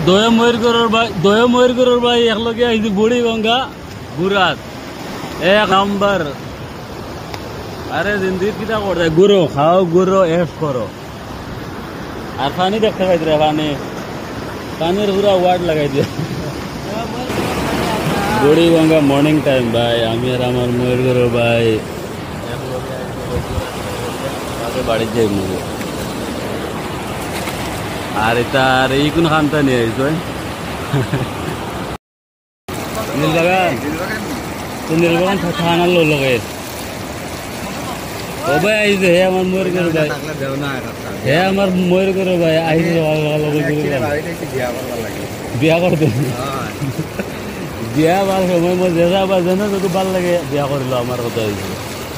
দয়া ময়ূর গরুর ভাই একলগে আইছি বুড়ি গঙ্গা গুরাত 1 নম্বর। আরে জিন্দির কিটা করতে গুরু খাও গুরু এস করো। আর পানি দেখতে পাইতে রে পানির পুরা ওয়ার্ড লাগাই দিয়ে বুড়ি গঙ্গা মর্নিং টাইম ভাই। আমি আর আমার ময়ূর গরু ভাই বাড়ির যাই মনে আর এটা আর এই কোন খানটা নিয়ে আইস নীলবাগান তো নীলবাগান থানার লোক লগে ও ভাই আইছে হে আমার ময়ূর গরু ভাই হে আমার ময়ূর গরু ভাই আইছে বিয়া করতে বিয়া বার সময় মই যেটা বাজে না যদি ভাল লাগে বিয়া করলো আমার কথা হয়েছে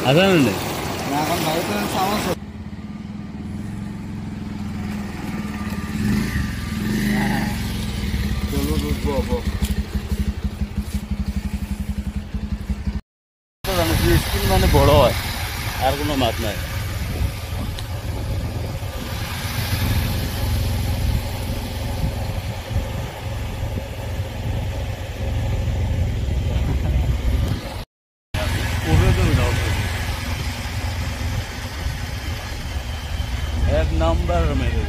আছে না স্কিন মানে বড় হয় আর কোনো মাত নাই। এক নম্বর মেরে